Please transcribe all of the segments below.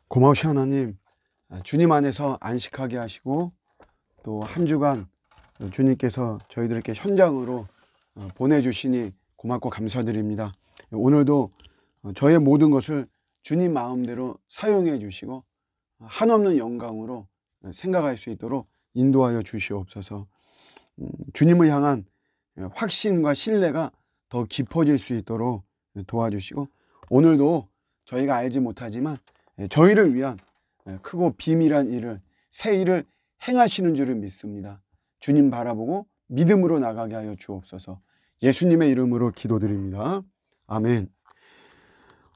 고마우신 하나님, 주님 안에서 안식하게 하시고 또 한 주간 주님께서 저희들께 현장으로 보내주시니 고맙고 감사드립니다. 오늘도 저의 모든 것을 주님 마음대로 사용해 주시고 한없는 영광으로 생각할 수 있도록 인도하여 주시옵소서. 주님을 향한 확신과 신뢰가 더 깊어질 수 있도록 도와주시고, 오늘도 저희가 알지 못하지만 저희를 위한 크고 비밀한 일을, 새 일을 행하시는 줄을 믿습니다. 주님 바라보고 믿음으로 나가게 하여 주옵소서. 예수님의 이름으로 기도드립니다. 아멘.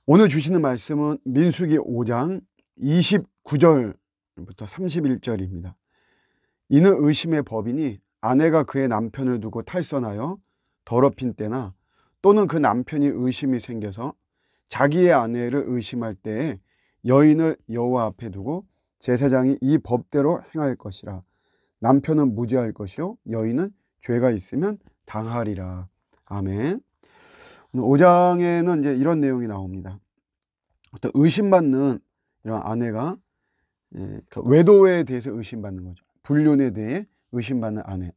오늘 주시는 말씀은 민수기 5장 29절부터 31절입니다. 이는 의심의 법이니 아내가 그의 남편을 두고 탈선하여 더럽힌 때나 또는 그 남편이 의심이 생겨서 자기의 아내를 의심할 때에 여인을 여호와 앞에 두고 제사장이 이 법대로 행할 것이라. 남편은 무죄할 것이요 여인은 죄가 있으면 당하리라. 아멘. 오늘 5장에는 이제 이런 내용이 나옵니다. 어떤 의심받는 이런 아내가 외도에 대해서 의심받는 거죠. 불륜에 대해 의심받는 아내.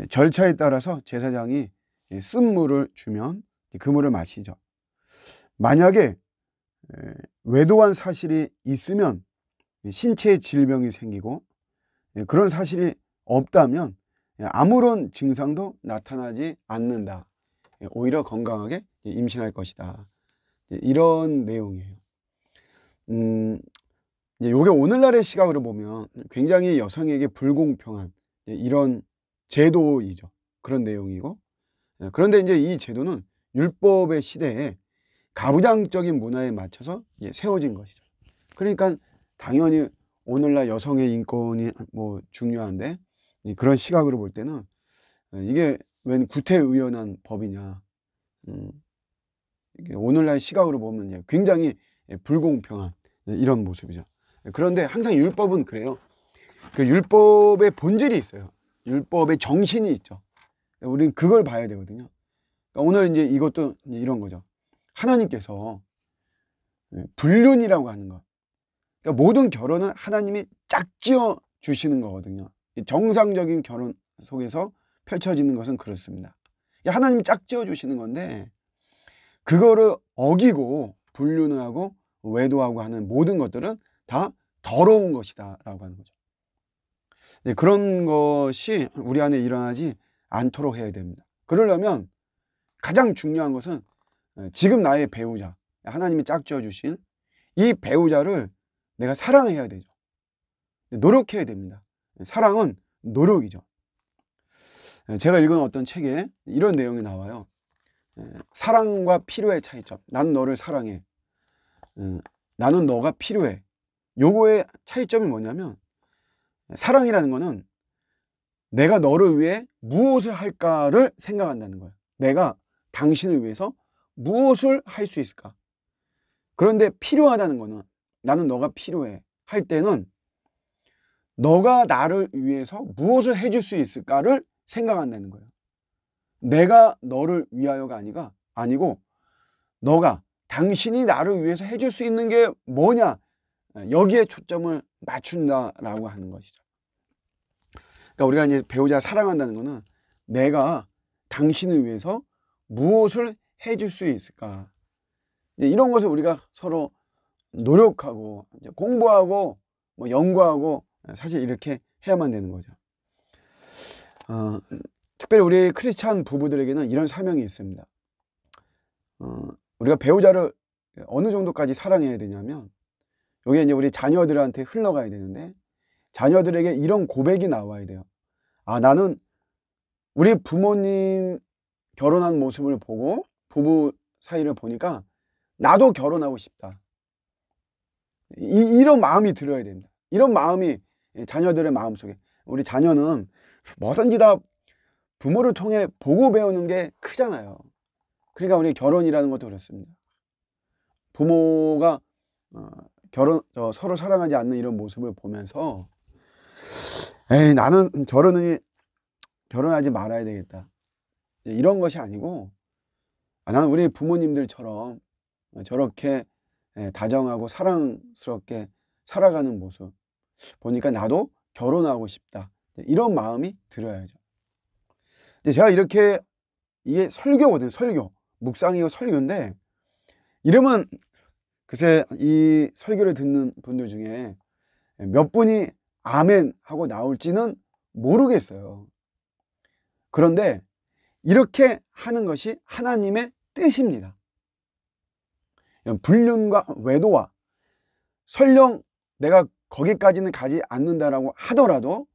절차에 따라서 제사장이 쓴 물을 주면 그 물을 마시죠. 만약에 외도한 사실이 있으면 신체에 질병이 생기고, 그런 사실이 없다면 아무런 증상도 나타나지 않는다. 오히려 건강하게 임신할 것이다. 이런 내용이에요. 이게 오늘날의 시각으로 보면 굉장히 여성에게 불공평한 이런 제도이죠. 그런 내용이고, 그런데 이제 이 제도는 율법의 시대에 가부장적인 문화에 맞춰서 세워진 것이죠. 그러니까 당연히 오늘날 여성의 인권이 중요한데, 그런 시각으로 볼 때는 이게 웬 구태의연한 법이냐. 이게 오늘날 시각으로 보면 굉장히 불공평한 이런 모습이죠. 그런데 항상 율법은 그래요. 그 율법의 본질이 있어요. 율법의 정신이 있죠. 우리는 그걸 봐야 되거든요. 그러니까 오늘 이제 이것도 이런 거죠. 하나님께서 불륜이라고 하는 것, 그러니까 모든 결혼은 하나님이 짝지어 주시는 거거든요. 정상적인 결혼 속에서 펼쳐지는 것은 그렇습니다. 하나님이 짝지어 주시는 건데, 그거를 어기고 불륜을 하고 외도하고 하는 모든 것들은 다 더러운 것이다 라고 하는 거죠. 그런 것이 우리 안에 일어나지 않도록 해야 됩니다. 그러려면 가장 중요한 것은 지금 나의 배우자, 하나님이 짝지어 주신 이 배우자를 내가 사랑해야 되죠. 노력해야 됩니다. 사랑은 노력이죠. 제가 읽은 어떤 책에 이런 내용이 나와요. 사랑과 필요의 차이점. 나는 너를 사랑해. 나는 너가 필요해. 요거의 차이점이 뭐냐면, 사랑이라는 거는 내가 너를 위해 무엇을 할까를 생각한다는 거예요. 내가 당신을 위해서 무엇을 할 수 있을까? 그런데 필요하다는 거는, 나는 너가 필요해 할 때는 너가 나를 위해서 무엇을 해줄 수 있을까를 생각한다는 거예요. 내가 너를 위하여가 아니고 너가, 당신이 나를 위해서 해줄 수 있는 게 뭐냐, 여기에 초점을 맞춘다라고 하는 것이죠. 그러니까 우리가 이제 배우자 사랑한다는 거는 내가 당신을 위해서 무엇을 해줄 수 있을까, 이런 것을 우리가 서로 노력하고 공부하고 연구하고 사실 이렇게 해야만 되는 거죠. 특별히 우리 크리스찬 부부들에게는 이런 사명이 있습니다. 우리가 배우자를 어느 정도까지 사랑해야 되냐면, 여기에 이제 우리 자녀들한테 흘러가야 되는데, 자녀들에게 이런 고백이 나와야 돼요. 나는 우리 부모님 결혼한 모습을 보고 부부 사이를 보니까 나도 결혼하고 싶다. 이런 마음이 들어야 됩니다. 이런 마음이 자녀들의 마음속에, 우리 자녀는 뭐든지 다 부모를 통해 보고 배우는 게 크잖아요. 그러니까 우리 결혼이라는 것도 그렇습니다. 부모가 서로 사랑하지 않는 이런 모습을 보면서 나는 저러느니 결혼하지 말아야 되겠다, 이런 것이 아니고, 나는 우리 부모님들처럼 저렇게 다정하고 사랑스럽게 살아가는 모습 보니까 나도 결혼하고 싶다. 이런 마음이 들어야죠. 제가 이렇게 이게 설교거든요. 설교. 묵상이고 설교인데 이러면 글쎄 이 설교를 듣는 분들 중에 몇 분이 아멘 하고 나올지는 모르겠어요. 그런데 이렇게 하는 것이 하나님의 뜻입니다. 불륜과 외도와 설령 내가 거기까지는 가지 않는다라고 하더라도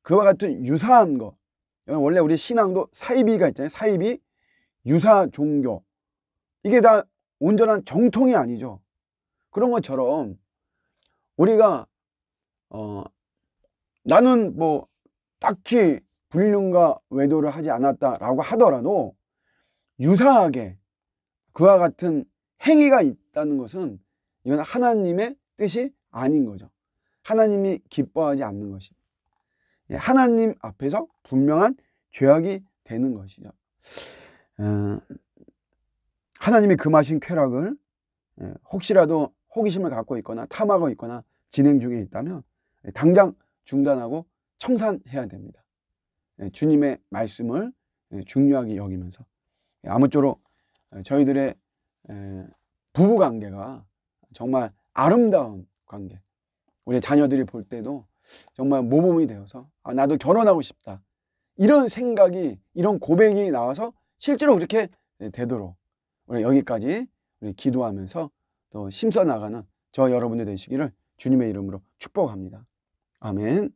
그와 같은 유사한 것, 원래 우리 신앙도 사이비가 있잖아요. 사이비, 유사 종교, 이게 다 온전한 정통이 아니죠. 그런 것처럼 우리가 나는 뭐 딱히 불륜과 외도를 하지 않았다라고 하더라도 유사하게 그와 같은 행위가 있다는 것은 이건 하나님의 뜻이 아닌 거죠. 하나님이 기뻐하지 않는 것이 하나님 앞에서 분명한 죄악이 되는 것이죠. 하나님이 금하신 쾌락을 혹시라도 호기심을 갖고 있거나 탐하고 있거나 진행 중에 있다면 당장 중단하고 청산해야 됩니다. 주님의 말씀을 중요하게 여기면서 아무쪼록 저희들의 부부관계가 정말 아름다운 관계, 우리 자녀들이 볼 때도 정말 모범이 되어서 나도 결혼하고 싶다, 이런 생각이, 이런 고백이 나와서 실제로 그렇게 되도록 우리 여기까지 우리 기도하면서 또 힘써 나가는 저 여러분들 되시기를 주님의 이름으로 축복합니다. 아멘.